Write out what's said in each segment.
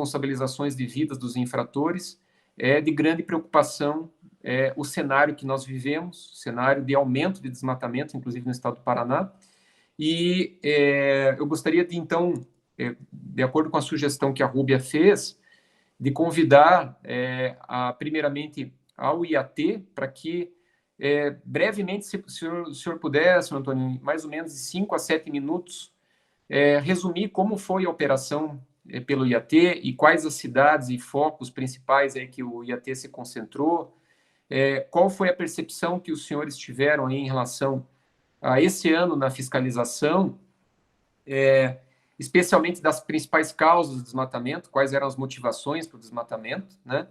responsabilizações devidas dos infratores, é de grande preocupação o cenário que nós vivemos, cenário de aumento de desmatamento, inclusive no estado do Paraná, e eu gostaria de, então, de acordo com a sugestão que a Rúbia fez, de convidar, primeiramente, ao IAT, para que, brevemente, se o senhor puder, senhor Antônio, mais ou menos de 5 a 7 minutos, resumir como foi a operação pelo IAT e quais as cidades e focos principais aí que o IAT se concentrou, qual foi a percepção que os senhores tiveram aí em relação a esse ano na fiscalização, especialmente das principais causas do desmatamento, quais eram as motivações para o desmatamento, né?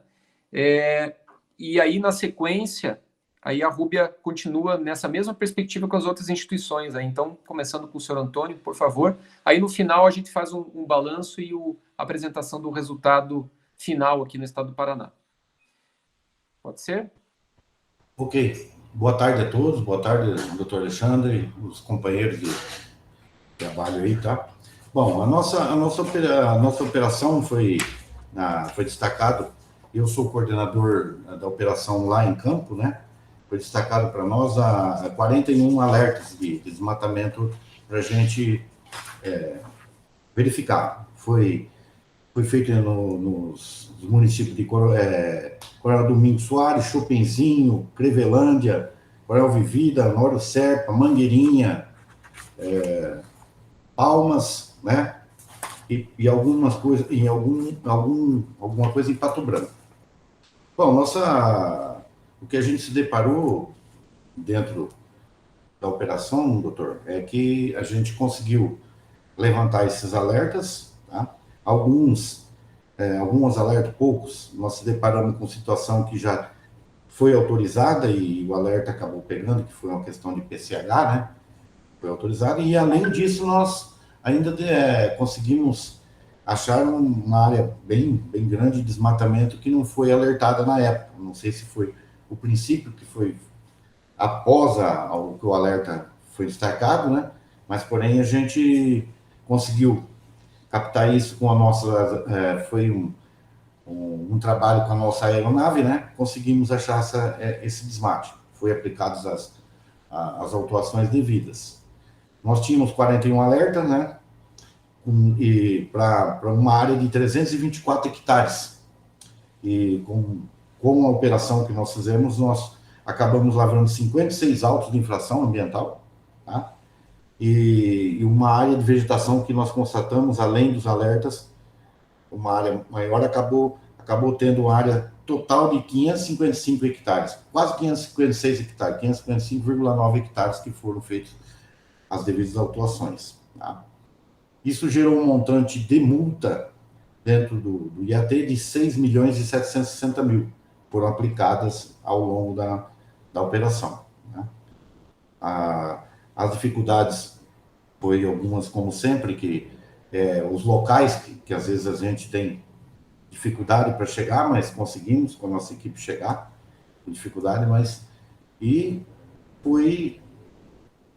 E aí, na sequência, aí a Rúbia continua nessa mesma perspectiva com as outras instituições. Aí, então, começando com o senhor Antônio, por favor. Aí, no final, a gente faz um balanço e a apresentação do resultado final aqui no estado do Paraná. Pode ser? Ok. Boa tarde a todos. Boa tarde, doutor Alexandre, os companheiros de trabalho aí, tá? Bom, a nossa operação foi destacado. Eu sou coordenador da operação lá em campo, né? Foi destacado para nós 41 alertas de desmatamento para a gente verificar. Foi feito nos municípios de Coronel Domingos Soares, Chopinzinho, Crevelândia, Coronel Vivida, Noro Serpa, Mangueirinha, Palmas, né? E algumas coisas, alguma coisa em Pato Branco. Bom, o que a gente se deparou dentro da operação, doutor, é que a gente conseguiu levantar esses alertas, tá? Alguns alertas, poucos, nós se deparamos com situação que já foi autorizada e o alerta acabou pegando, que foi uma questão de PCH, né? Foi autorizado, e além disso nós ainda conseguimos achar uma área bem grande de desmatamento que não foi alertada na época. Não sei se foi o princípio que foi após que o alerta foi destacado, né? Mas, porém, a gente conseguiu captar isso com a nossa... foi um trabalho com a nossa aeronave, né? Conseguimos achar esse desmate. Foi aplicadas as autuações devidas. Nós tínhamos 41 alertas, né? E para uma área de 324 hectares. E com a operação que nós fizemos, nós acabamos lavrando 56 autos de infração ambiental, tá? E uma área de vegetação que nós constatamos, além dos alertas, uma área maior, acabou tendo uma área total de 555 hectares, quase 556 hectares, 555,9 hectares que foram feitos as devidas autuações, tá? Isso gerou um montante de multa dentro do IAT de 6.760.000, foram aplicadas ao longo da operação, né? As dificuldades foi algumas, como sempre, que os locais que às vezes a gente tem dificuldade para chegar, mas conseguimos com a nossa equipe chegar, com dificuldade,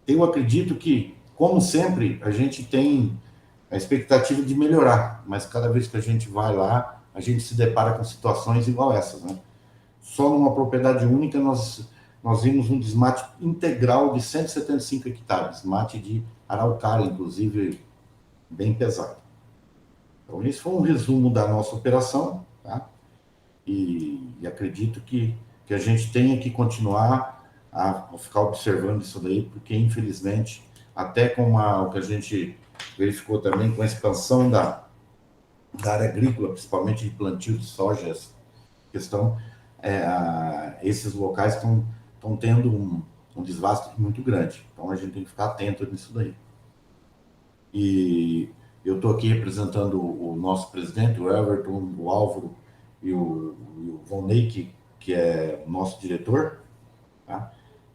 eu acredito que, como sempre, a gente tem a expectativa de melhorar, mas cada vez que a gente vai lá, a gente se depara com situações igual essas, né? Só numa propriedade única nós vimos um desmate integral de 175 hectares, desmate de araucária, inclusive, bem pesado. Então, esse foi um resumo da nossa operação, tá? E acredito que a gente tenha que continuar a ficar observando isso daí, porque, infelizmente, até com o que a gente verificou também com a expansão da área agrícola, principalmente de plantio de soja, essa questão, esses locais estão tendo um desvaste muito grande. Então, a gente tem que ficar atento nisso daí. E eu estou aqui representando o nosso presidente, o Everton, o Álvaro e o Volney, que é o nosso diretor, tá?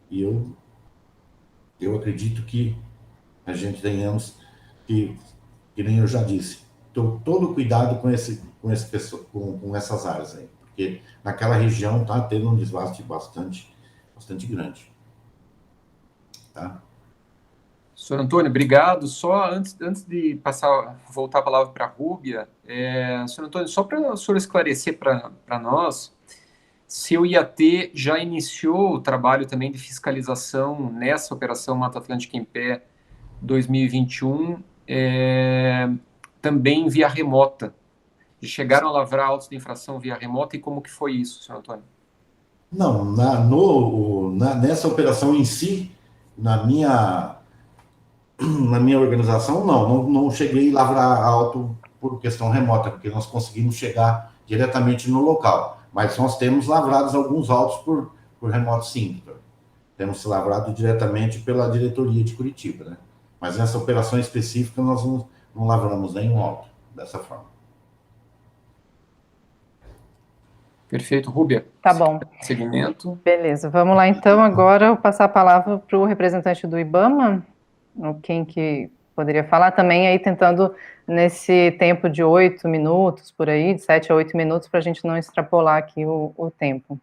E eu acredito que a gente tenhamos que nem eu já disse, todo cuidado com essas áreas aí, porque naquela região está tendo um desvaste bastante grande, tá? Senhor Antônio, obrigado. Só antes de voltar a palavra para a Rúbia, senhor Antônio, só para o senhor esclarecer para nós, se o IAT já iniciou o trabalho também de fiscalização nessa Operação Mata Atlântica em Pé 2021, também via remota. Chegaram a lavrar autos de infração via remota e como que foi isso, senhor Antônio? Não, nessa operação em si, na minha organização, não cheguei a lavrar auto por questão remota, porque nós conseguimos chegar diretamente no local. Mas nós temos lavrados alguns autos por remoto, sim. Temos lavrado diretamente pela diretoria de Curitiba, né? Mas nessa operação específica, nós não lavramos nenhum auto dessa forma. Perfeito, Rúbia. Tá bom. Segmento. Beleza, vamos lá então. Agora eu vou passar a palavra para o representante do IBAMA, quem que poderia falar também aí, tentando nesse tempo de 8 minutos, por aí, de 7 a 8 minutos, para a gente não extrapolar aqui o tempo.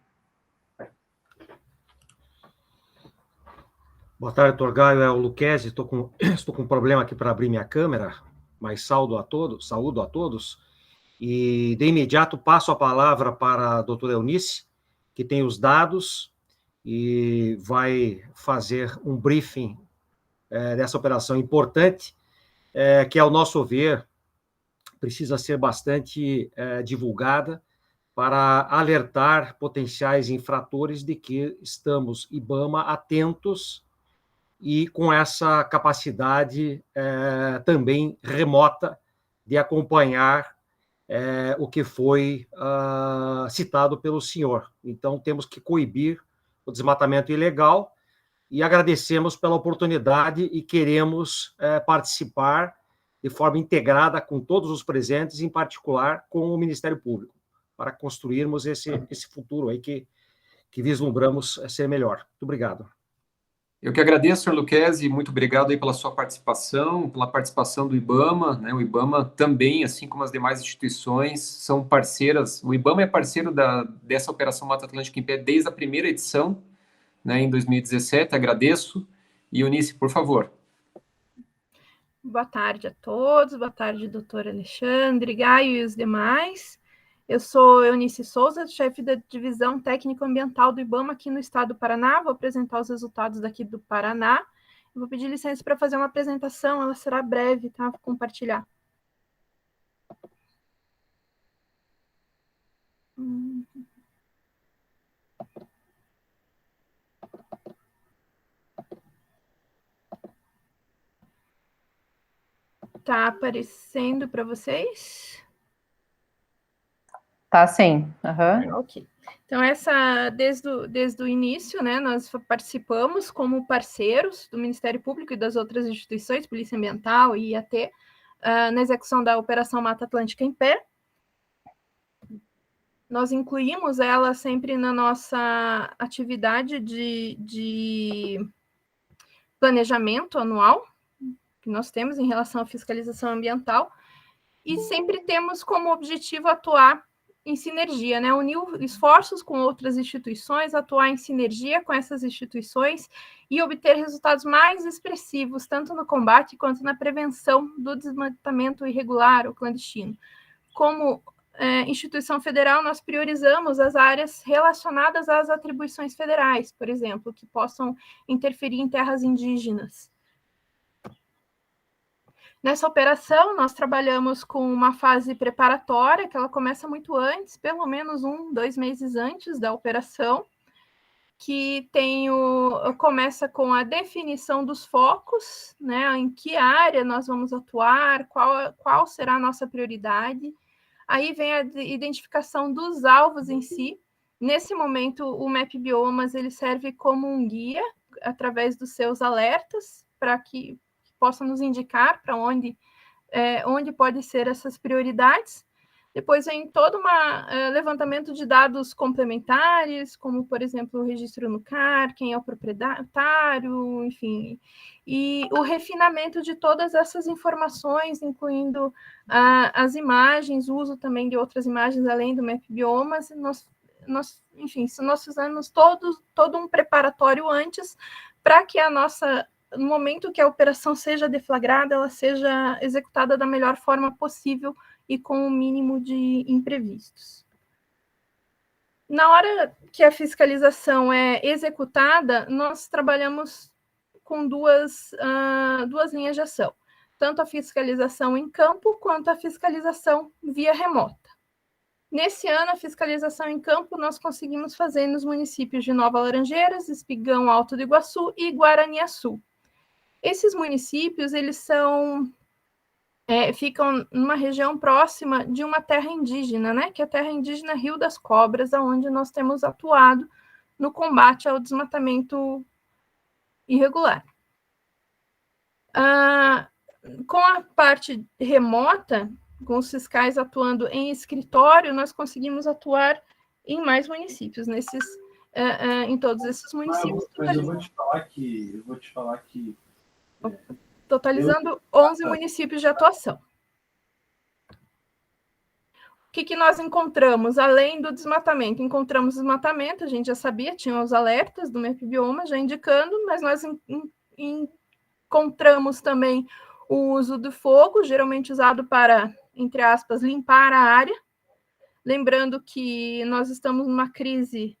Boa tarde, Dr. Gaio, é o Luquezzi, estou com um problema aqui para abrir minha câmera, mas saúdo a todos, e de imediato passo a palavra para a doutora Eunice, que tem os dados e vai fazer um briefing dessa operação importante, que, ao nosso ver, precisa ser bastante divulgada para alertar potenciais infratores de que estamos, IBAMA, atentos e com essa capacidade também remota de acompanhar o que foi citado pelo senhor. Então, temos que coibir o desmatamento ilegal e agradecemos pela oportunidade e queremos participar de forma integrada com todos os presentes, em particular com o Ministério Público, para construirmos esse futuro aí que vislumbramos ser melhor. Muito obrigado. Eu que agradeço, senhor Luquezzi, muito obrigado aí pela sua participação, pela participação do IBAMA, né? O IBAMA também, assim como as demais instituições, são parceiras. O IBAMA é parceiro dessa Operação Mata Atlântica em Pé desde a primeira edição, né, em 2017, agradeço. E Eunice, por favor. Boa tarde a todos, boa tarde, doutor Alexandre, Gaio e os demais. Eu sou Eunice Souza, chefe da Divisão Técnico-Ambiental do IBAMA aqui no estado do Paraná. Vou apresentar os resultados daqui do Paraná. Eu vou pedir licença para fazer uma apresentação, ela será breve, tá? Vou compartilhar. Tá aparecendo para vocês? Tá, sim. Uhum. Ok. Então, desde o início, né, nós participamos como parceiros do Ministério Público e das outras instituições, Polícia Ambiental e IAT, na execução da Operação Mata Atlântica em Pé. Nós incluímos ela sempre na nossa atividade de planejamento anual, que nós temos em relação à fiscalização ambiental, e sempre temos como objetivo atuar em sinergia, né? Unir esforços com outras instituições, atuar em sinergia com essas instituições e obter resultados mais expressivos, tanto no combate quanto na prevenção do desmatamento irregular ou clandestino. Como instituição federal, nós priorizamos as áreas relacionadas às atribuições federais, por exemplo, que possam interferir em terras indígenas. Nessa operação, nós trabalhamos com uma fase preparatória, que ela começa muito antes, pelo menos 2 meses antes da operação, que começa com a definição dos focos, né, em que área nós vamos atuar, qual será a nossa prioridade. Aí vem a identificação dos alvos em si. Nesse momento, o MAP Biomas ele serve como um guia, através dos seus alertas, para que possa nos indicar para onde podem ser essas prioridades. Depois vem todo um levantamento de dados complementares, como, por exemplo, o registro no CAR, quem é o proprietário, enfim, e o refinamento de todas essas informações, incluindo as imagens, o uso também de outras imagens além do MAP Biomas. Nós fizemos todo um preparatório antes para que a nossa no momento que a operação seja deflagrada, ela seja executada da melhor forma possível e com o mínimo de imprevistos. Na hora que a fiscalização é executada, nós trabalhamos com duas linhas de ação, tanto a fiscalização em campo quanto a fiscalização via remota. Nesse ano, a fiscalização em campo nós conseguimos fazer nos municípios de Nova Laranjeiras, Espigão, Alto do Iguaçu e Guaraniaçu. Esses municípios, eles ficam numa região próxima de uma terra indígena, né? Que é a terra indígena Rio das Cobras, onde nós temos atuado no combate ao desmatamento irregular. Com a parte remota, com os fiscais atuando em escritório, nós conseguimos atuar em mais municípios, em todos esses municípios. Mas eu vou te falar que totalizando 11 municípios de atuação. O que nós encontramos? Além do desmatamento, encontramos desmatamento, a gente já sabia, tinha os alertas do MapBioma já indicando, mas nós encontramos também o uso do fogo, geralmente usado para, entre aspas, limpar a área. Lembrando que nós estamos numa crise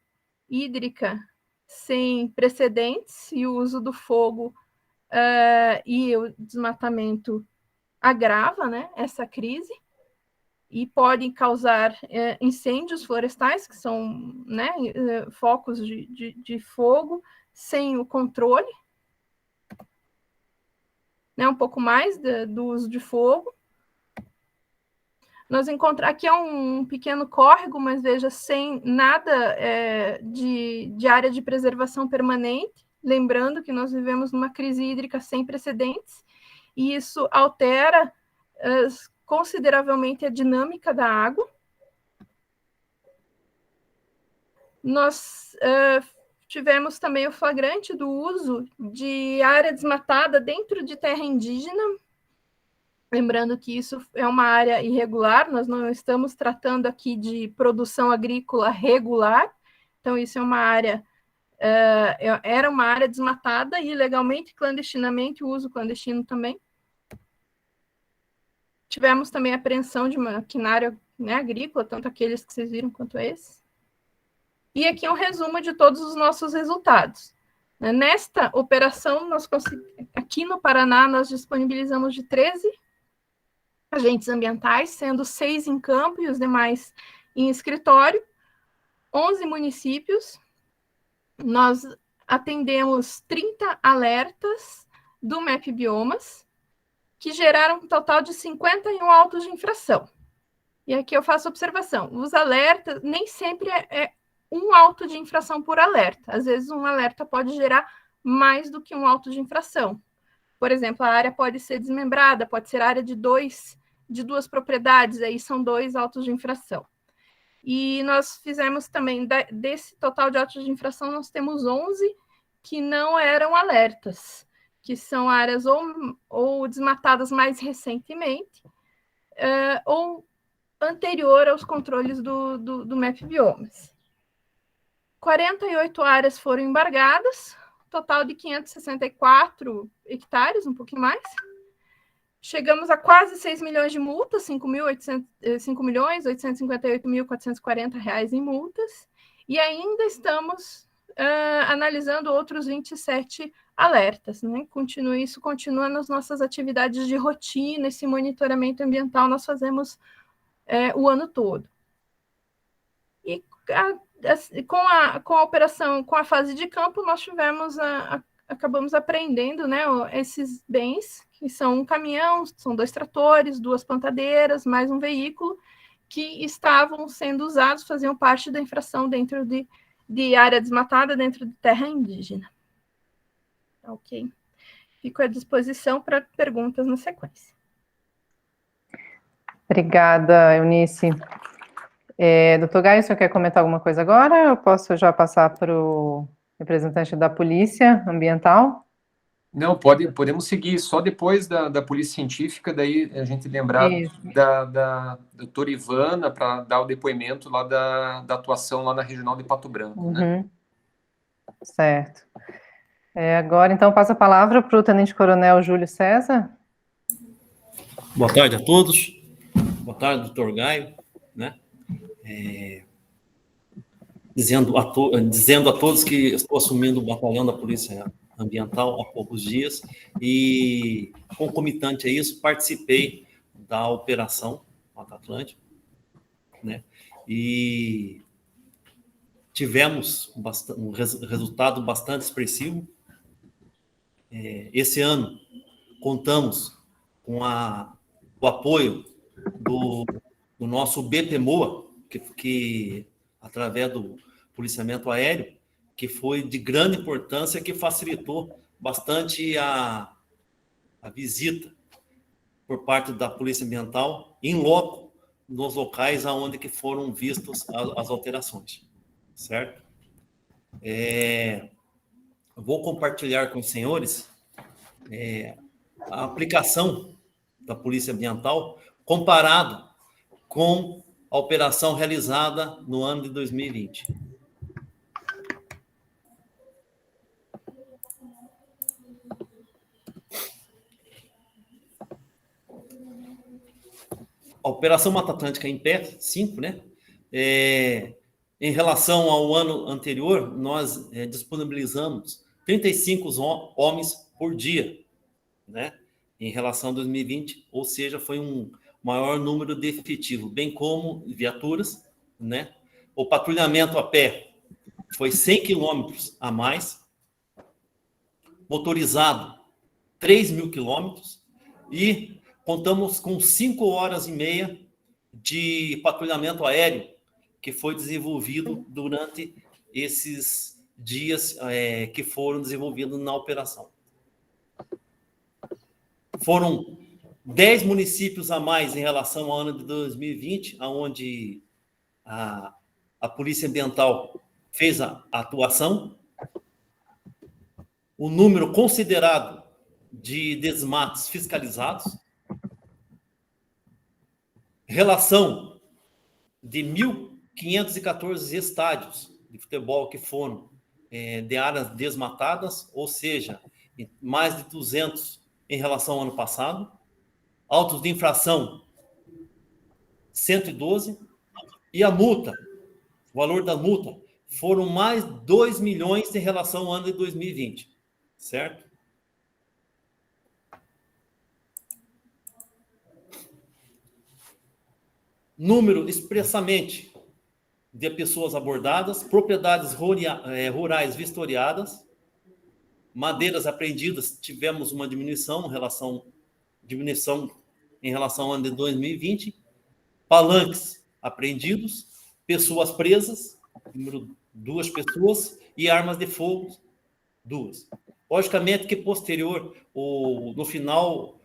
hídrica sem precedentes e o uso do fogo e o desmatamento agrava, né, essa crise e pode causar incêndios florestais, que são, né, focos de fogo sem o controle, né, um pouco mais do uso de fogo. Nós encontramos, aqui é um pequeno córrego, mas veja, sem nada de área de preservação permanente, lembrando que nós vivemos numa crise hídrica sem precedentes, e isso altera consideravelmente a dinâmica da água. Nós tivemos também o flagrante do uso de área desmatada dentro de terra indígena, lembrando que isso é uma área irregular, nós não estamos tratando aqui de produção agrícola regular, então isso é uma área, era uma área desmatada ilegalmente, clandestinamente, o uso clandestino também. Tivemos também a apreensão de maquinário, né, agrícola, tanto aqueles que vocês viram quanto esses. E aqui é um resumo de todos os nossos resultados. Nesta operação, aqui no Paraná, nós disponibilizamos de 13 agentes ambientais, sendo 6 em campo e os demais em escritório, 11 municípios. Nós atendemos 30 alertas do MapBiomas, que geraram um total de 51 autos de infração. E aqui eu faço observação, os alertas nem sempre é um auto de infração por alerta. Às vezes um alerta pode gerar mais do que um auto de infração. Por exemplo, a área pode ser desmembrada, pode ser área de duas propriedades, aí são 2 autos de infração. E nós fizemos também, desse total de autos de infração, nós temos 11 que não eram alertas, que são áreas ou desmatadas mais recentemente, ou anterior aos controles do MapBiomas. 48 áreas foram embargadas, total de 564 hectares, um pouquinho mais. Chegamos a quase 6 milhões de multas, 5.858.440 reais em multas, e ainda estamos analisando outros 27 alertas, né? Isso continua nas nossas atividades de rotina, esse monitoramento ambiental nós fazemos o ano todo. E com a operação, com a fase de campo, nós acabamos apreendendo, né, esses bens, que são um caminhão, são 2 tratores, 2 plantadeiras, mais um veículo, que estavam sendo usados, faziam parte da infração dentro de área desmatada, dentro de terra indígena. Ok. Fico à disposição para perguntas na sequência. Obrigada, Eunice. Doutor Gaio, o senhor quer comentar alguma coisa agora? Eu posso já passar para o representante da Polícia Ambiental? Não, podemos seguir só depois da Polícia Científica, daí a gente lembrar da doutora Ivana para dar o depoimento lá da atuação lá na Regional de Pato Branco. Né? Certo. Agora, então, passo a palavra para o Tenente-Coronel Júlio César. Boa tarde a todos. Boa tarde, doutor Gaio. Né? Dizendo a todos que estou assumindo o batalhão da Polícia Ambiental há poucos dias e, concomitante a isso, participei da Operação Mata Atlântica, né? E tivemos um resultado bastante expressivo. Esse ano, contamos com o apoio do nosso BPMOA, que através do policiamento aéreo, que foi de grande importância, que facilitou bastante a visita por parte da Polícia Ambiental em loco, nos locais onde que foram vistas as alterações, certo? Vou compartilhar com os senhores a aplicação da Polícia Ambiental comparado com a operação realizada no ano de 2020. A Operação Mata Atlântica em pé, 5, né? Em relação ao ano anterior, nós disponibilizamos 35 homens por dia, né? Em relação a 2020, ou seja, foi um maior número de efetivo, bem como viaturas, né? O patrulhamento a pé foi 100 quilômetros a mais, motorizado 3.000 quilômetros e contamos com 5 horas e meia de patrulhamento aéreo que foi desenvolvido durante esses dias que foram desenvolvidos na operação. Foram 10 municípios a mais em relação ao ano de 2020, onde a Polícia Ambiental fez a atuação. O número considerado de desmates fiscalizados, relação de 1.514 estádios de futebol que foram de áreas desmatadas, ou seja, mais de 200 em relação ao ano passado, autos de infração 112, e a multa, o valor da multa, foram mais 2 milhões em relação ao ano de 2020, certo? Número expressamente de pessoas abordadas, propriedades rurais vistoriadas, madeiras apreendidas, tivemos uma diminuição em relação ao ano de 2020, palanques apreendidos, pessoas presas, número 2 pessoas, e armas de fogo, 2. Logicamente que posterior, no final,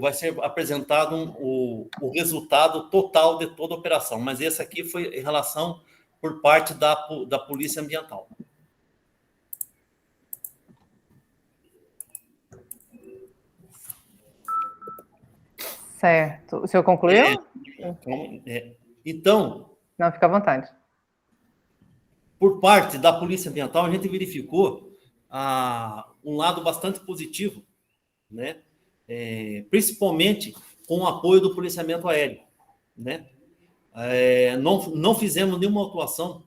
vai ser apresentado o resultado total de toda a operação, mas esse aqui foi em relação por parte da Polícia Ambiental. Certo. O senhor concluiu? Então... Não, fica à vontade. Por parte da Polícia Ambiental, a gente verificou um lado bastante positivo, né? Principalmente com o apoio do policiamento aéreo, né? Não fizemos nenhuma atuação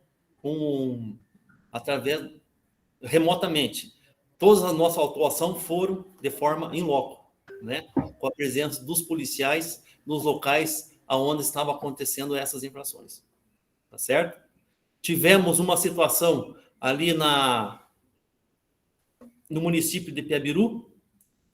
remotamente. Todas as nossas atuações foram de forma in loco, né? Com a presença dos policiais nos locais onde estavam acontecendo essas infrações. Tá certo? Tivemos uma situação ali no município de Piabiru,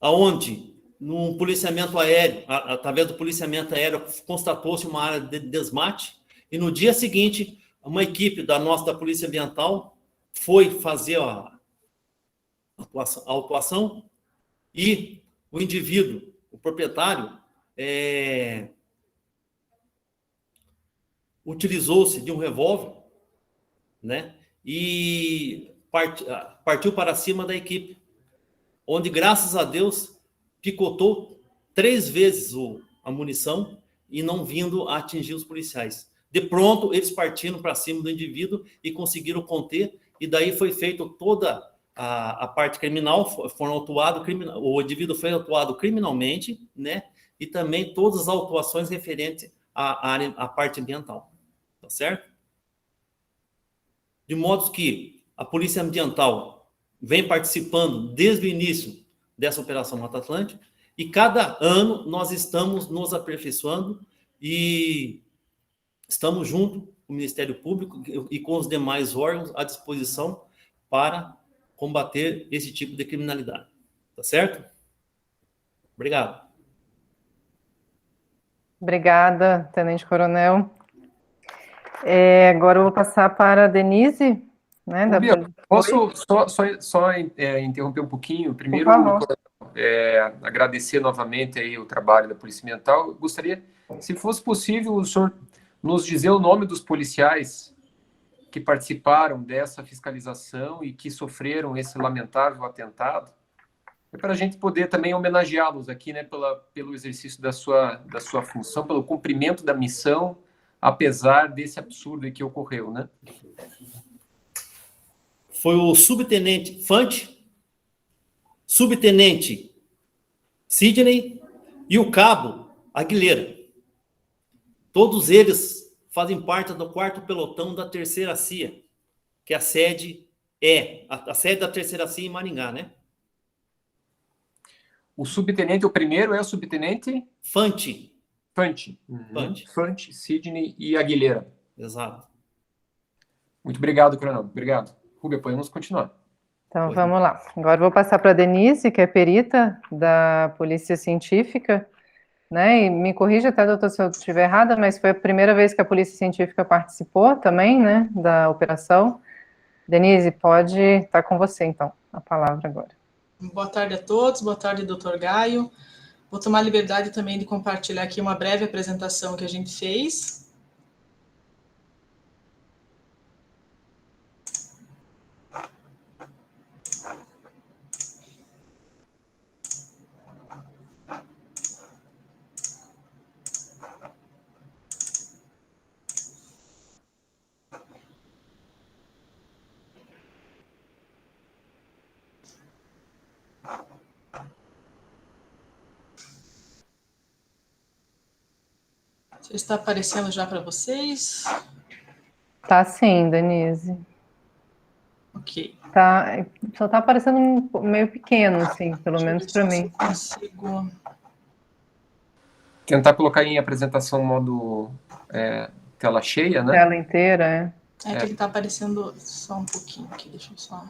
onde, no policiamento aéreo, através do policiamento aéreo, constatou-se uma área de desmate, e no dia seguinte, uma equipe da Polícia Ambiental foi fazer a autuação, e o indivíduo, o proprietário, utilizou-se de um revólver, né? E partiu para cima da equipe, onde, graças a Deus, picotou 3 vezes a munição e não vindo a atingir os policiais. De pronto, eles partiram para cima do indivíduo e conseguiram conter, e daí foi feita toda a parte criminal, o indivíduo foi autuado criminalmente, né? E também todas as autuações referentes à parte ambiental, tá certo? De modo que a Polícia Ambiental vem participando desde o início dessa Operação Mata Atlântica, e cada ano nós estamos nos aperfeiçoando e estamos junto com o Ministério Público e com os demais órgãos à disposição para combater esse tipo de criminalidade. Tá certo? Obrigado. Obrigada, Tenente Coronel. Agora eu vou passar para a Denise. Né, posso só interromper um pouquinho? Primeiro, agradecer novamente aí o trabalho da Polícia Ambiental. Eu gostaria, se fosse possível, o senhor nos dizer o nome dos policiais que participaram dessa fiscalização e que sofreram esse lamentável atentado, para a gente poder também homenageá-los aqui, né, pelo exercício da sua função, pelo cumprimento da missão, apesar desse absurdo que ocorreu, né? Foi o subtenente Fante, subtenente Sidney e o cabo Aguilera. Todos eles fazem parte do 4º pelotão da 3ª CIA, que a sede a sede da 3ª CIA em Maringá, né? O subtenente, o primeiro é o subtenente? Fante. Fante, Sidney e Aguilera. Exato. Muito obrigado, Coronel. Obrigado. Rubia, podemos continuar. Então, vamos lá. Agora eu vou passar para a Denise, que é perita da Polícia Científica, né? E me corrija até, doutor, se eu estiver errada, mas foi a primeira vez que a Polícia Científica participou também, né, da operação. Denise, pode estar com você, então, a palavra agora. Boa tarde a todos, boa tarde, doutor Gaio. Vou tomar a liberdade também de compartilhar aqui uma breve apresentação que a gente fez. Está aparecendo já para vocês? Tá sim, Denise. Ok. Tá, só tá aparecendo meio pequeno, assim, pelo menos para mim. Consigo tentar colocar em apresentação modo tela cheia, né? Tela inteira, que ele está aparecendo só um pouquinho aqui, deixa eu só...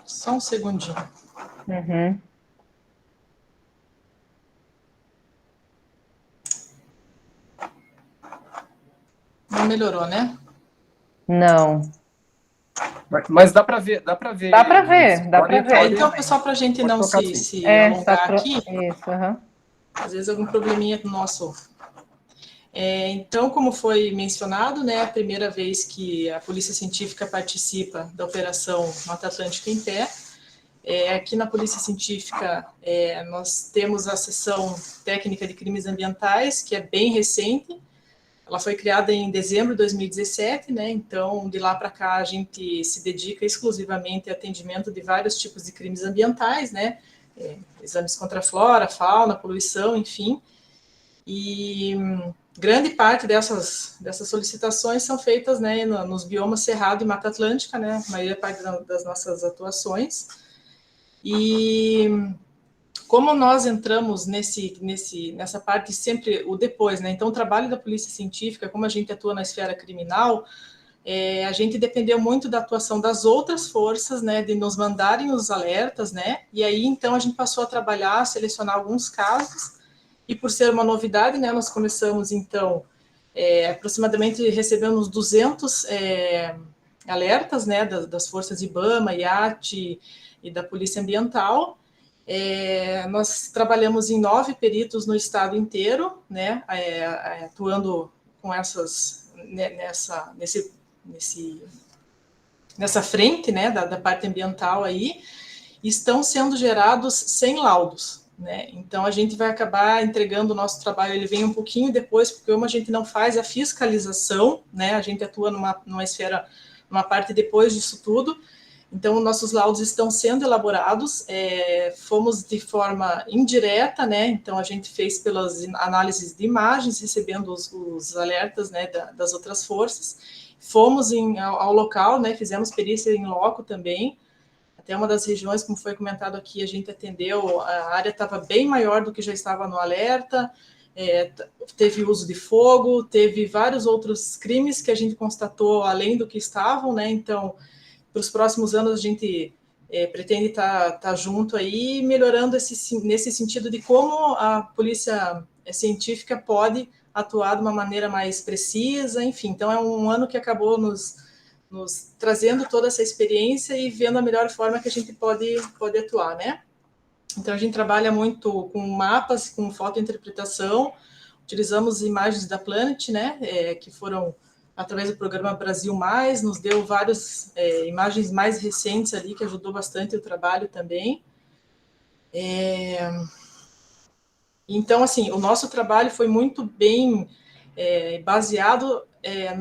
Só um segundinho. Uhum. Não melhorou, né? Não. Mas dá para ver, Dá para ver. Então, pessoal, para a gente não se alongar aqui, isso, uhum. Às vezes algum probleminha no nosso... então, como foi mencionado, né, a primeira vez que a Polícia Científica participa da Operação Mata Atlântica em Pé, aqui na Polícia Científica nós temos a Seção Técnica de Crimes Ambientais, que é bem recente. Ela foi criada em dezembro de 2017, né, então de lá para cá a gente se dedica exclusivamente ao atendimento de vários tipos de crimes ambientais, né, exames contra a flora, fauna, poluição, enfim, e... grande parte dessas solicitações são feitas, né, nos biomas Cerrado e Mata Atlântica, né, a maior parte das nossas atuações. E como nós entramos nessa parte sempre o depois, né, então o trabalho da Polícia Científica, como a gente atua na esfera criminal, a gente dependeu muito da atuação das outras forças, né, de nos mandarem os alertas, né, e aí então a gente passou a trabalhar, a selecionar alguns casos. E por ser uma novidade, né, nós começamos, então, aproximadamente recebemos 200 alertas, né, das forças IBAMA, IAT e da Polícia Ambiental. Nós trabalhamos em 9 peritos no estado inteiro, né, atuando com essas nessa frente, né, da parte ambiental aí, estão sendo gerados sem laudos, né? Então a gente vai acabar entregando o nosso trabalho, ele vem um pouquinho depois, porque como a gente não faz a fiscalização, né, a gente atua numa esfera, numa parte depois disso tudo. Então, nossos laudos estão sendo elaborados, fomos de forma indireta, né? Então, a gente fez pelas análises de imagens, recebendo os alertas, né, das outras forças. Fomos ao local, né? Fizemos perícia em loco também. Até uma das regiões, como foi comentado aqui, a gente atendeu, a área estava bem maior do que já estava no alerta, teve uso de fogo, teve vários outros crimes que a gente constatou além do que estavam, né? Então, para os próximos anos, a gente pretende estar junto aí, melhorando nesse sentido de como a polícia científica pode atuar de uma maneira mais precisa, enfim. Então, é um ano que acabou nos trazendo toda essa experiência e vendo a melhor forma que a gente pode atuar, né? Então, a gente trabalha muito com mapas, com fotointerpretação, utilizamos imagens da Planet, né, que foram através do programa Brasil Mais, nos deu várias imagens mais recentes ali, que ajudou bastante o trabalho também. Então, assim, o nosso trabalho foi muito bem baseado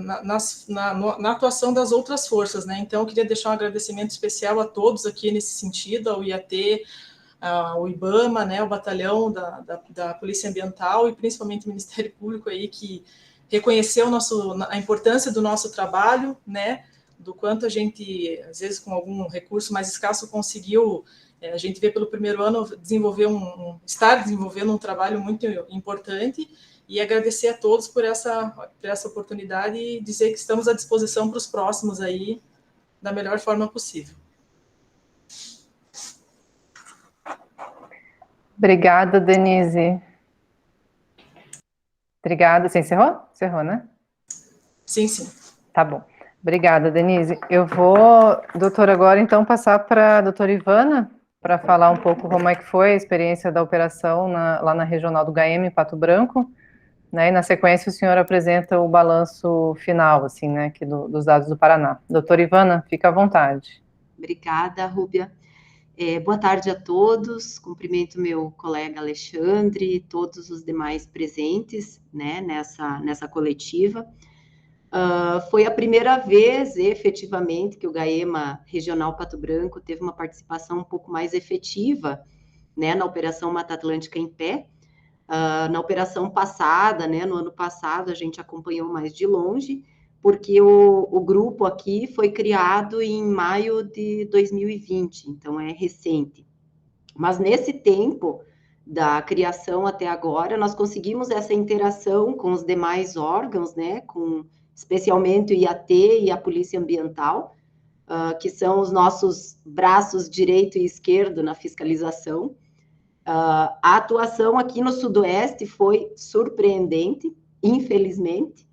na atuação das outras forças, né? Então, eu queria deixar um agradecimento especial a todos aqui nesse sentido, ao IAT, ao IBAMA, né, o batalhão da Polícia Ambiental e principalmente o Ministério Público aí, que reconheceu a importância do nosso trabalho, né, do quanto a gente, às vezes com algum recurso mais escasso, conseguiu, a gente vê pelo primeiro ano, estar desenvolvendo um trabalho muito importante, e agradecer a todos por essa oportunidade e dizer que estamos à disposição para os próximos aí, da melhor forma possível. Obrigada, Denise. Obrigada. Você encerrou? Encerrou, né? Sim, sim. Tá bom. Obrigada, Denise. Eu vou, doutora, agora então passar para a doutora Ivana para falar um pouco como é que foi a experiência da operação lá na Regional do Gaema, em Pato Branco, né? E na sequência o senhor apresenta o balanço final, assim, né, aqui dos dados do Paraná. Doutora Ivana, fica à vontade. Obrigada, Rúbia. Boa tarde a todos, cumprimento meu colega Alexandre e todos os demais presentes, né, nessa coletiva. Foi a primeira vez, efetivamente, que o Gaema Regional Pato Branco teve uma participação um pouco mais efetiva, né, na Operação Mata Atlântica em Pé. Na operação passada, né, no ano passado, a gente acompanhou mais de longe, porque o grupo aqui foi criado em maio de 2020, então é recente. Mas nesse tempo da criação até agora, nós conseguimos essa interação com os demais órgãos, né, especialmente o IAT e a Polícia Ambiental, que são os nossos braços direito e esquerdo na fiscalização. A atuação aqui no Sudoeste foi surpreendente, infelizmente,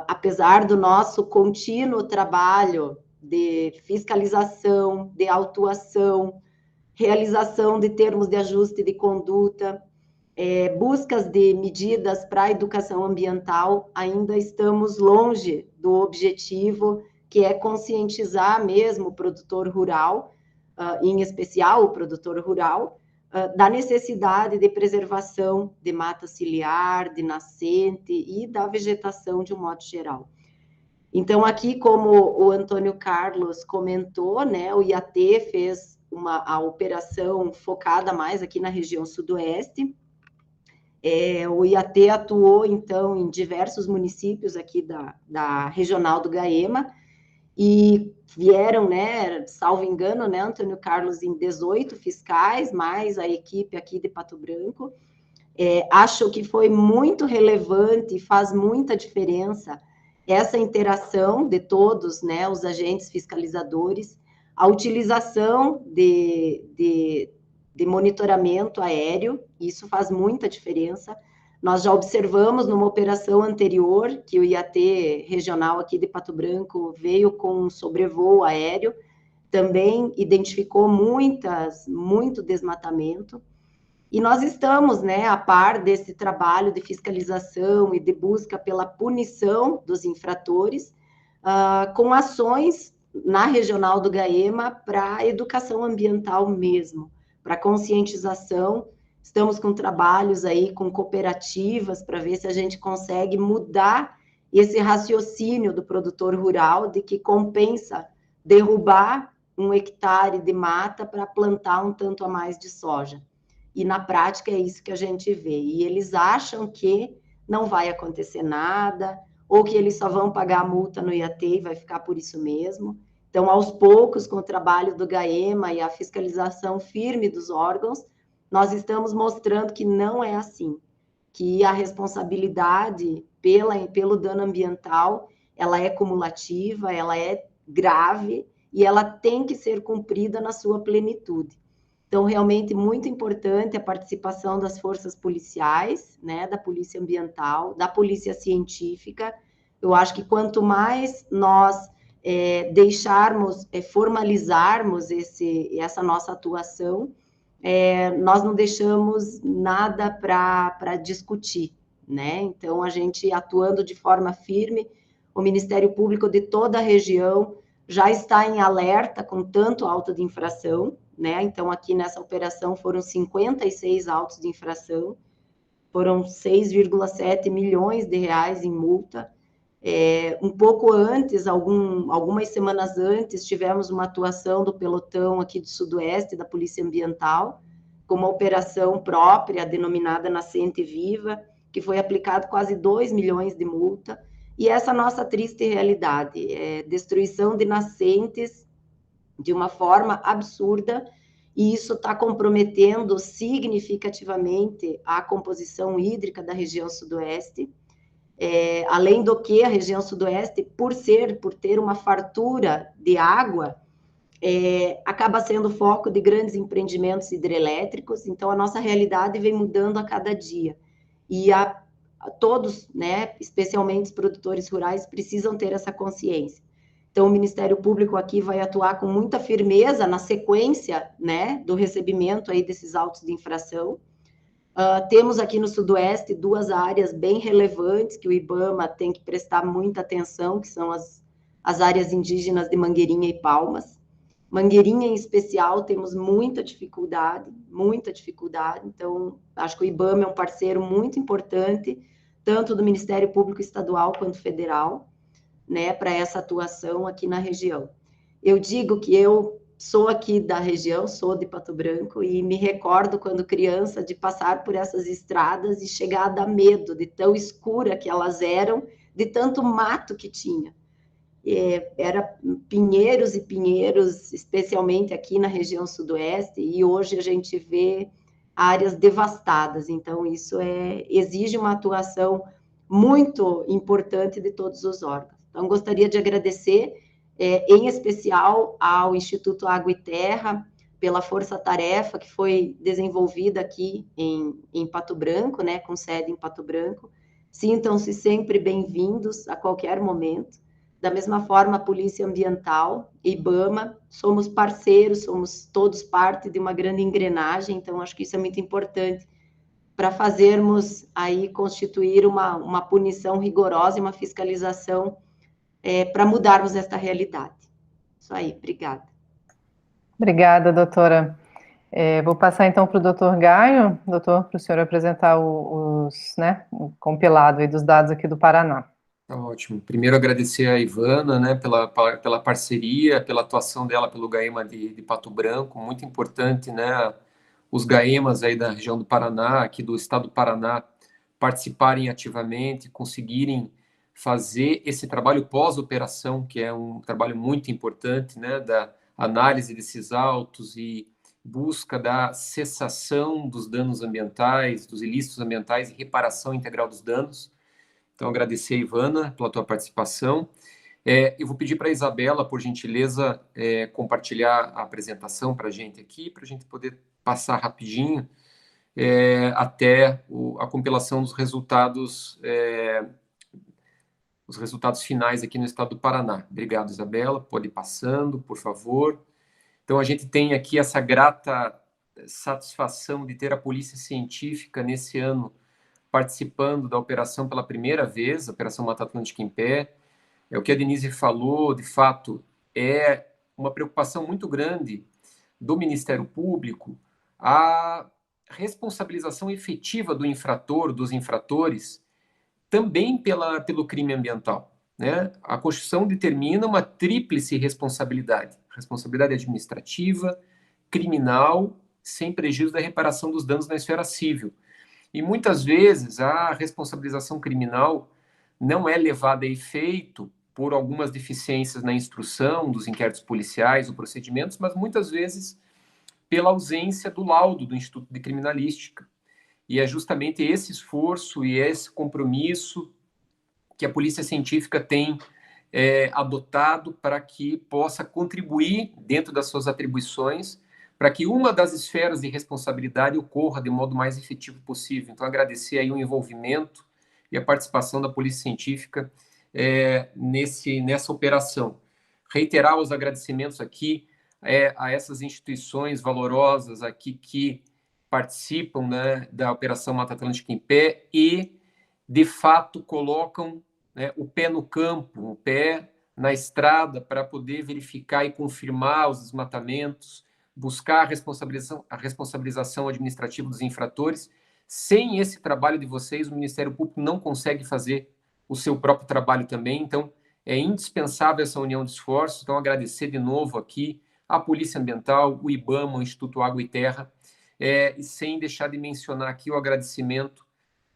apesar do nosso contínuo trabalho de fiscalização, de autuação, realização de termos de ajuste de conduta, buscas de medidas para a educação ambiental, ainda estamos longe do objetivo, que é conscientizar mesmo o produtor rural, em especial o produtor rural, da necessidade de preservação de mata ciliar, de nascente e da vegetação de um modo geral. Então, aqui, como o Antônio Carlos comentou, né, o IAT fez a operação focada mais aqui na região sudoeste. O IAT atuou, então, em diversos municípios aqui da Regional do Gaema, e vieram, né, salvo engano, né, Antônio Carlos, em 18 fiscais, mais a equipe aqui de Pato Branco. Acho que foi muito relevante e faz muita diferença essa interação de todos, né, os agentes fiscalizadores, a utilização de monitoramento aéreo, isso faz muita diferença. Nós já observamos numa operação anterior que o IAT regional aqui de Pato Branco veio com um sobrevoo aéreo, também identificou muito desmatamento, E nós estamos, né, a par desse trabalho de fiscalização e de busca pela punição dos infratores, com ações na regional do Gaema para educação ambiental mesmo, para conscientização. Estamos com trabalhos aí com cooperativas para ver se a gente consegue mudar esse raciocínio do produtor rural de que compensa derrubar 1 hectare de mata para plantar um tanto a mais de soja. E na prática é isso que a gente vê. E eles acham que não vai acontecer nada, ou que eles só vão pagar a multa no IAT e vai ficar por isso mesmo. Então, aos poucos, com o trabalho do Gaema e a fiscalização firme dos órgãos, nós estamos mostrando que não é assim, que a responsabilidade pelo dano ambiental, ela é cumulativa, ela é grave e ela tem que ser cumprida na sua plenitude. Então, realmente, muito importante a participação das forças policiais, né, da polícia ambiental, da polícia científica. Eu acho que quanto mais nós deixarmos, formalizarmos essa nossa atuação, nós não deixamos nada para discutir, né? Então, a gente atuando de forma firme, o Ministério Público de toda a região já está em alerta com tanto auto de infração, né? Então, aqui nessa operação foram 56 autos de infração, foram 6,7 milhões de reais em multa. Um pouco antes, algumas semanas antes, tivemos uma atuação do pelotão aqui do Sudoeste, da Polícia Ambiental, com uma operação própria, denominada Nascente Viva, que foi aplicado quase 2 milhões de multa. E essa nossa triste realidade, destruição de nascentes de uma forma absurda, e isso está comprometendo significativamente a composição hídrica da região Sudoeste. Além do que a região Sudoeste, por ter uma fartura de água, acaba sendo foco de grandes empreendimentos hidrelétricos, então a nossa realidade vem mudando a cada dia. E todos, né, especialmente os produtores rurais, precisam ter essa consciência. Então, o Ministério Público aqui vai atuar com muita firmeza na sequência, né, do recebimento aí desses autos de infração. Temos aqui no Sudoeste 2 áreas bem relevantes que o IBAMA tem que prestar muita atenção, que são as áreas indígenas de Mangueirinha e Palmas. Mangueirinha, em especial, temos muita dificuldade, então acho que o IBAMA é um parceiro muito importante, tanto do Ministério Público Estadual quanto federal, né, para essa atuação aqui na região. Eu digo que eu sou aqui da região, sou de Pato Branco, e me recordo, quando criança, de passar por essas estradas e chegar a dar medo de tão escura que elas eram, de tanto mato que tinha. Era pinheiros e pinheiros, especialmente aqui na região Sudoeste, e hoje a gente vê áreas devastadas. Então, isso exige uma atuação muito importante de todos os órgãos. Então, gostaria de agradecer, em especial, ao Instituto Água e Terra, pela força-tarefa que foi desenvolvida aqui em Pato Branco, né, com sede em Pato Branco. Sintam-se sempre bem-vindos a qualquer momento. Da mesma forma, a Polícia Ambiental, IBAMA, somos parceiros, somos todos parte de uma grande engrenagem, então acho que isso é muito importante para fazermos aí constituir uma punição rigorosa e uma fiscalização para mudarmos esta realidade. Isso aí, obrigada. Obrigada, doutora. Vou passar então para o doutor Gaio, doutor, para o senhor apresentar o compilado aí dos dados aqui do Paraná. Tá ótimo. Primeiro, agradecer a Ivana, né, pela parceria, pela atuação dela pelo Gaema de Pato Branco, muito importante, né, os Gaemas aí da região do Paraná, aqui do estado do Paraná, participarem ativamente, conseguirem fazer esse trabalho pós-operação, que é um trabalho muito importante, né, da análise desses autos e busca da cessação dos danos ambientais, dos ilícitos ambientais e reparação integral dos danos. Então, agradecer a Ivana pela tua participação. Eu vou pedir para a Isabela, por gentileza, compartilhar a apresentação para a gente aqui, para a gente poder passar rapidinho até a compilação dos resultados, os resultados finais aqui no estado do Paraná. Obrigado, Isabela. Pode ir passando, por favor. Então, a gente tem aqui essa grata satisfação de ter a Polícia Científica nesse ano participando da operação pela primeira vez, a Operação Mata Atlântica em Pé. É o que a Denise falou, de fato, é uma preocupação muito grande do Ministério Público a responsabilização efetiva do infrator, dos infratores, também pelo crime ambiental, né? A Constituição determina uma tríplice responsabilidade: responsabilidade administrativa, criminal, sem prejuízo da reparação dos danos na esfera civil. E muitas vezes a responsabilização criminal não é levada a efeito por algumas deficiências na instrução dos inquéritos policiais ou procedimentos, mas muitas vezes pela ausência do laudo do Instituto de Criminalística. E é justamente esse esforço e esse compromisso que a Polícia Científica tem adotado para que possa contribuir, dentro das suas atribuições, para que uma das esferas de responsabilidade ocorra de modo mais efetivo possível. Então, agradecer aí o envolvimento e a participação da Polícia Científica nessa operação. Reiterar os agradecimentos aqui a essas instituições valorosas aqui que participam, né, da Operação Mata Atlântica em Pé e, de fato, colocam, né, o pé no campo, o pé na estrada para poder verificar e confirmar os desmatamentos, buscar a responsabilização administrativa dos infratores. Sem esse trabalho de vocês, o Ministério Público não consegue fazer o seu próprio trabalho também. Então, é indispensável essa união de esforços. Então, agradecer de novo aqui a Polícia Ambiental, o IBAMA, o Instituto Água e Terra, e sem deixar de mencionar aqui o agradecimento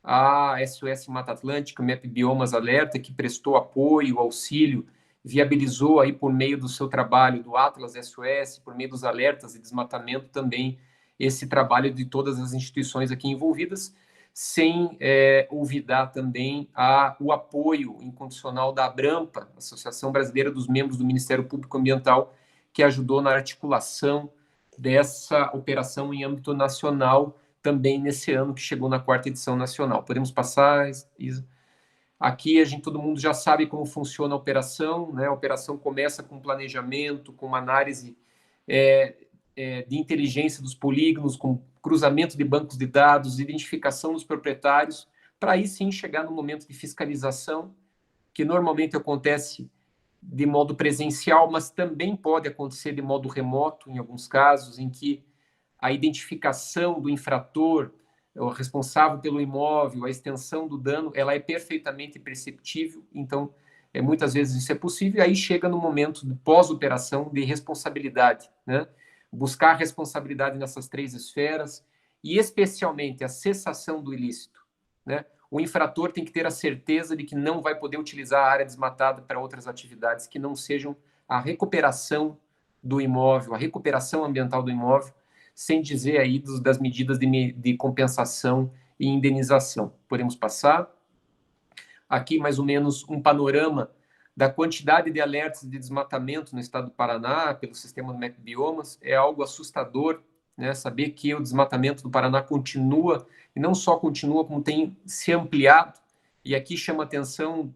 à SOS Mata Atlântica, o MEP Biomas Alerta, que prestou apoio, auxílio, viabilizou aí por meio do seu trabalho do Atlas SOS, por meio dos alertas de desmatamento também, esse trabalho de todas as instituições aqui envolvidas, sem olvidar também o apoio incondicional da ABRAMPA, Associação Brasileira dos Membros do Ministério Público Ambiental, que ajudou na articulação dessa operação em âmbito nacional, também nesse ano que chegou na 4ª edição nacional. Podemos passar, Isa? Aqui todo mundo já sabe como funciona a operação, né? A operação começa com planejamento, com uma análise de inteligência dos polígonos, com cruzamento de bancos de dados, identificação dos proprietários, para aí sim chegar no momento de fiscalização, que normalmente acontece de modo presencial, mas também pode acontecer de modo remoto, em alguns casos, em que a identificação do infrator, o responsável pelo imóvel, a extensão do dano, ela é perfeitamente perceptível. Então, muitas vezes isso é possível, e aí chega no momento de pós-operação de responsabilidade, né? Buscar responsabilidade nessas 3 esferas, e especialmente a cessação do ilícito, né? O infrator tem que ter a certeza de que não vai poder utilizar a área desmatada para outras atividades que não sejam a recuperação do imóvel, a recuperação ambiental do imóvel, sem dizer aí das medidas de compensação e indenização. Podemos passar. Aqui, mais ou menos, um panorama da quantidade de alertas de desmatamento no estado do Paraná, pelo sistema do MEP Biomas. É algo assustador, né? Saber que o desmatamento do Paraná continua, e não só continua, como tem se ampliado. E aqui chama atenção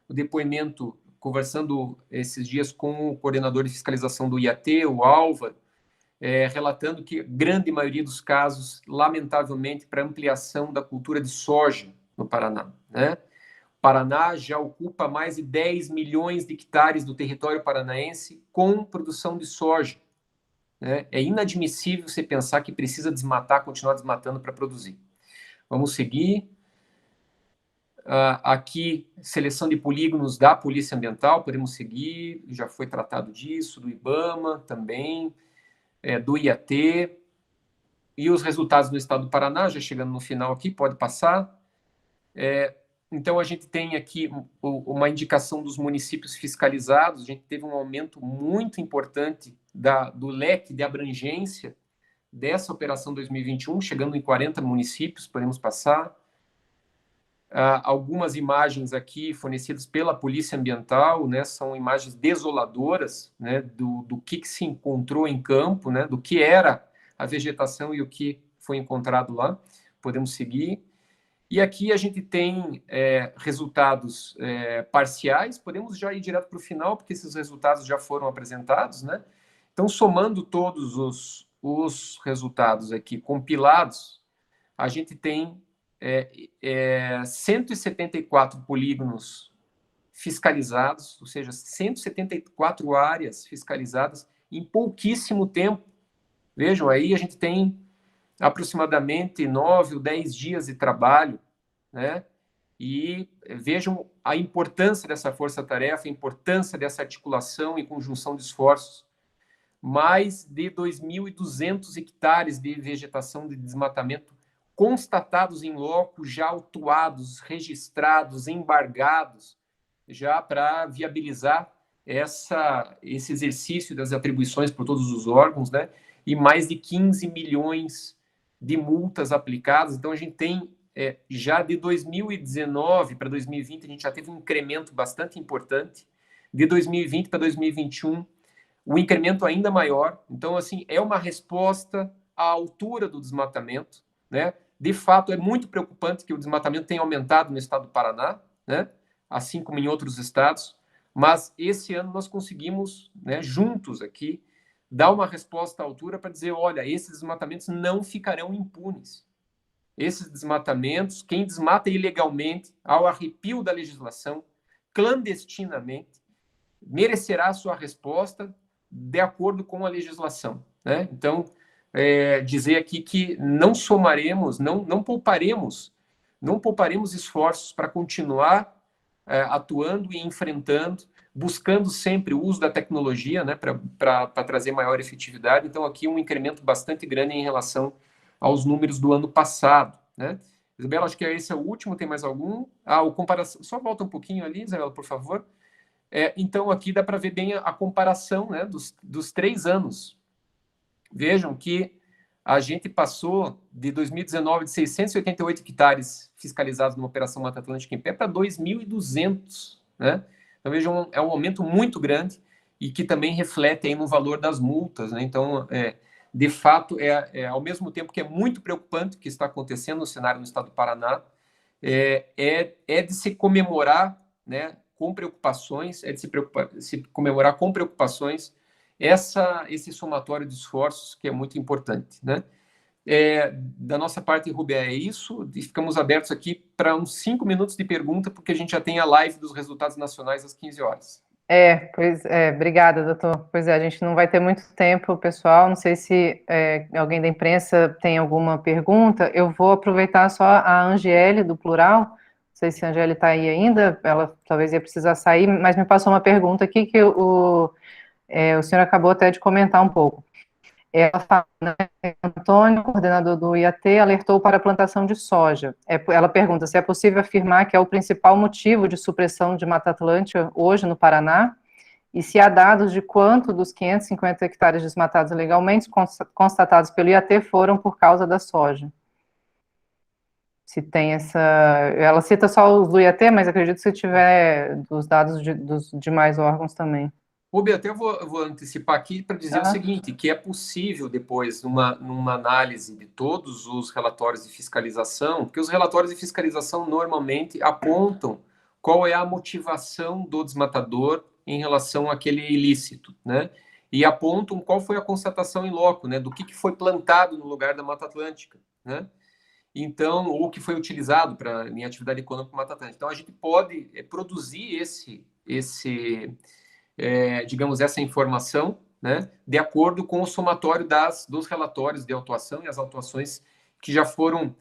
o depoimento, conversando esses dias com o coordenador de fiscalização do IAT, o Álvaro, relatando que a grande maioria dos casos, lamentavelmente, para ampliação da cultura de soja no Paraná, né? O Paraná já ocupa mais de 10 milhões de hectares do território paranaense com produção de soja, né? É inadmissível você pensar que precisa desmatar, continuar desmatando para produzir. Vamos seguir. Aqui, seleção de polígonos da Polícia Ambiental, podemos seguir, já foi tratado disso, do IBAMA também, do IAT, e os resultados no estado do Paraná, já chegando no final aqui, pode passar. Então, a gente tem aqui uma indicação dos municípios fiscalizados. A gente teve um aumento muito importante do leque de abrangência dessa operação 2021, chegando em 40 municípios, podemos passar. Algumas imagens aqui fornecidas pela Polícia Ambiental, né, são imagens desoladoras, né, do que se encontrou em campo, né, do que era a vegetação e o que foi encontrado lá. Podemos seguir. E aqui a gente tem resultados parciais. Podemos já ir direto para o final, porque esses resultados já foram apresentados, né? Então, somando todos os resultados aqui compilados, a gente tem 174 polígonos fiscalizados, ou seja, 174 áreas fiscalizadas em pouquíssimo tempo. Vejam, aí a gente tem aproximadamente 9 ou 10 dias de trabalho, né? E vejam a importância dessa força-tarefa, a importância dessa articulação e conjunção de esforços. Mais de 2.200 hectares de vegetação de desmatamento constatados em loco, já autuados, registrados, embargados, já para viabilizar esse exercício das atribuições por todos os órgãos, né? E mais de 15 milhões de multas aplicadas. Então, a gente tem, já de 2019 para 2020, a gente já teve um incremento bastante importante. De 2020 para 2021, o incremento ainda maior. Então, assim, é uma resposta à altura do desmatamento, né? De fato, é muito preocupante que o desmatamento tenha aumentado no estado do Paraná, né? Assim como em outros estados, mas esse ano nós conseguimos, né, juntos aqui, dar uma resposta à altura para dizer, olha, esses desmatamentos não ficarão impunes. Esses desmatamentos, quem desmata ilegalmente, ao arrepio da legislação, clandestinamente, merecerá a sua resposta de acordo com a legislação, né? Então, dizer aqui que não somaremos, não pouparemos esforços para continuar atuando e enfrentando, buscando sempre o uso da tecnologia, né, para trazer maior efetividade. Então, aqui um incremento bastante grande em relação aos números do ano passado, né? Isabela, acho que esse é o último, tem mais algum? O comparação, só volta um pouquinho ali, Isabela, por favor. Então, aqui dá para ver bem a comparação, né, dos 3 anos. Vejam que a gente passou de 2019 de 688 hectares fiscalizados numa operação Mata Atlântica em Pé para 2.200, né? Então, vejam, é um aumento muito grande e que também reflete aí no valor das multas, né? Então, de fato, ao mesmo tempo que é muito preocupante o que está acontecendo no cenário no estado do Paraná, é de se comemorar, né, com preocupações, se comemorar com preocupações esse somatório de esforços que é muito importante, né? Da nossa parte, Rubia, é isso. E ficamos abertos aqui para uns 5 minutos de pergunta, porque a gente já tem a live dos resultados nacionais às 15 horas. Obrigada, doutor. Pois é, a gente não vai ter muito tempo, pessoal. Não sei se alguém da imprensa tem alguma pergunta. Eu vou aproveitar só a Angele, do Plural. Não sei se a Angele está aí ainda. Ela talvez ia precisar sair, mas me passou uma pergunta aqui que o senhor acabou até de comentar um pouco. Ela fala, né, Antônio, coordenador do IAT, alertou para a plantação de soja. Ela pergunta se é possível afirmar que é o principal motivo de supressão de Mata Atlântica hoje no Paraná, e se há dados de quanto dos 550 hectares desmatados ilegalmente constatados pelo IAT foram por causa da soja. Se tem ela cita só os do IAT, mas acredito que se tiver dos dados dos demais órgãos também. Rubia, até eu vou antecipar aqui para dizer o seguinte, que é possível depois, numa análise de todos os relatórios de fiscalização, porque os relatórios de fiscalização normalmente apontam qual é a motivação do desmatador em relação àquele ilícito, né? E apontam qual foi a constatação em loco, né? Do que foi plantado no lugar da Mata Atlântica, né? Então, ou que foi utilizado em atividade econômica Mata Atlântica. Então, a gente pode produzir digamos, essa informação, né, de acordo com o somatório dos relatórios de autuação e as autuações que já foram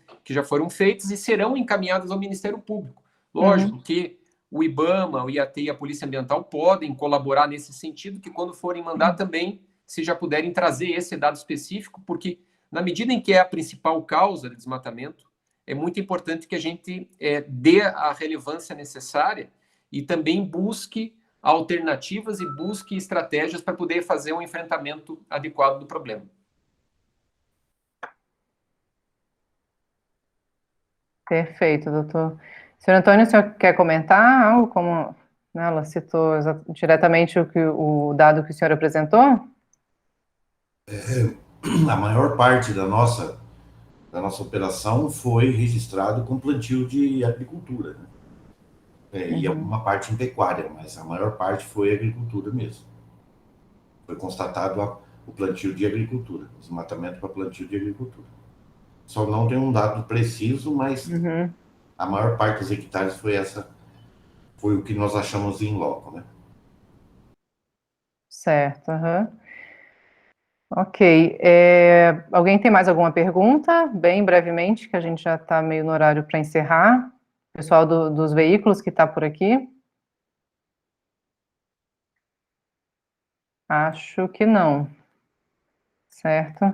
feitas e serão encaminhadas ao Ministério Público. Lógico que o IBAMA, o IAT e a Polícia Ambiental podem colaborar nesse sentido, que quando forem mandar também, se já puderem trazer esse dado específico, porque na medida em que é a principal causa de desmatamento, é muito importante que a gente dê a relevância necessária e também busque alternativas e busque estratégias para poder fazer um enfrentamento adequado do problema. Perfeito, doutor. Senhor Antônio, o senhor quer comentar algo, como, né, ela citou diretamente o dado que o senhor apresentou? A maior parte da nossa operação foi registrado com plantio de agricultura, né? E alguma parte em pecuária, mas a maior parte foi agricultura mesmo. Foi constatado o plantio de agricultura, desmatamento para plantio de agricultura. Só não tem um dado preciso, mas a maior parte dos hectares foi o que nós achamos em loco, né? Certo, Ok. Alguém tem mais alguma pergunta? Bem brevemente, que a gente já está meio no horário para encerrar. Pessoal dos veículos que está por aqui? Acho que não. Certo.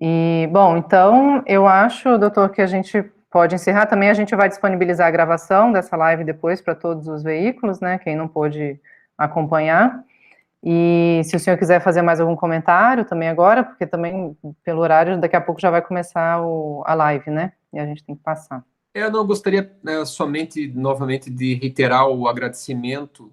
E, bom, então, eu acho, doutor, que a gente pode encerrar. Também a gente vai disponibilizar a gravação dessa live depois para todos os veículos, né? Quem não pôde acompanhar. E se o senhor quiser fazer mais algum comentário também agora, porque também, pelo horário, daqui a pouco já vai começar a live, né? E a gente tem que passar. Eu não gostaria somente, novamente, de reiterar o agradecimento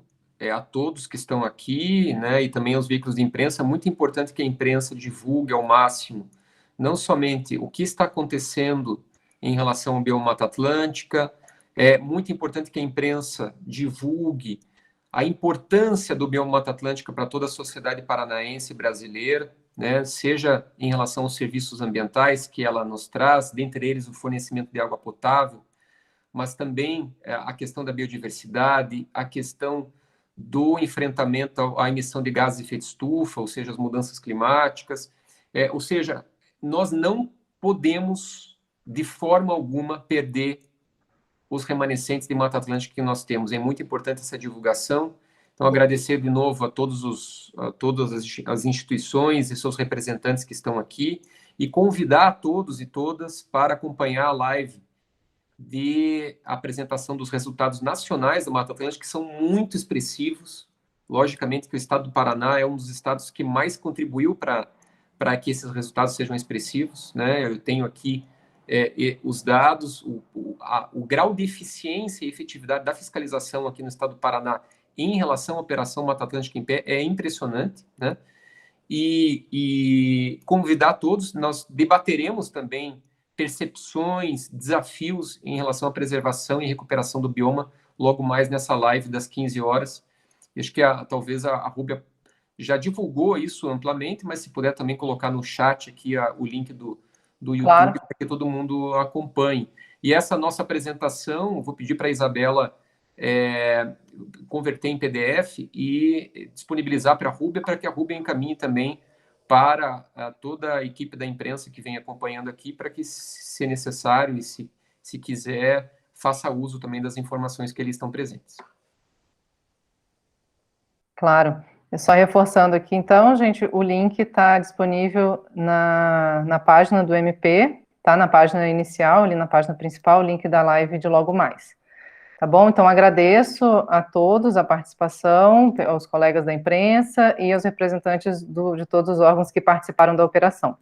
a todos que estão aqui, né, e também aos veículos de imprensa. É muito importante que a imprensa divulgue ao máximo, não somente o que está acontecendo em relação ao biomata atlântica, é muito importante que a imprensa divulgue a importância do biomata atlântica para toda a sociedade paranaense e brasileira, né, seja em relação aos serviços ambientais que ela nos traz, dentre eles o fornecimento de água potável, mas também a questão da biodiversidade, a questão do enfrentamento à emissão de gases de efeito estufa, ou seja, as mudanças climáticas. Ou seja, nós não podemos, de forma alguma, perder os remanescentes de Mata Atlântica que nós temos. É muito importante essa divulgação. Então, agradecer de novo a todas as instituições e seus representantes que estão aqui e convidar a todos e todas para acompanhar a live de apresentação dos resultados nacionais da Mata Atlântica, que são muito expressivos. Logicamente que o estado do Paraná é um dos estados que mais contribuiu para que esses resultados sejam expressivos, né? Eu tenho aqui os dados, o grau de eficiência e efetividade da fiscalização aqui no estado do Paraná em relação à Operação Mata Atlântica em Pé é impressionante, né? E convidar todos, nós debateremos também percepções, desafios em relação à preservação e recuperação do bioma logo mais nessa live das 15 horas. Acho que talvez a Rúbia já divulgou isso amplamente, mas se puder também colocar no chat aqui o link do YouTube, Claro. para que todo mundo acompanhe. E essa nossa apresentação, vou pedir para a Isabela converter em PDF e disponibilizar para a Rúbia, para que a Rúbia encaminhe também para toda a equipe da imprensa que vem acompanhando aqui, para que, se necessário e se quiser, faça uso também das informações que eles estão presentes. Claro. Só reforçando aqui, então, gente, o link está disponível na página do MP, tá? Na página inicial, ali na página principal, o link da live de logo mais. Tá bom? Então, agradeço a todos a participação, aos colegas da imprensa e aos representantes de todos os órgãos que participaram da operação.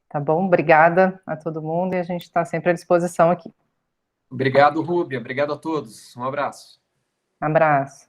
Tá bom? Obrigada a todo mundo e a gente está sempre à disposição aqui. Obrigado, Rúbia. Obrigado a todos. Um abraço. Abraço.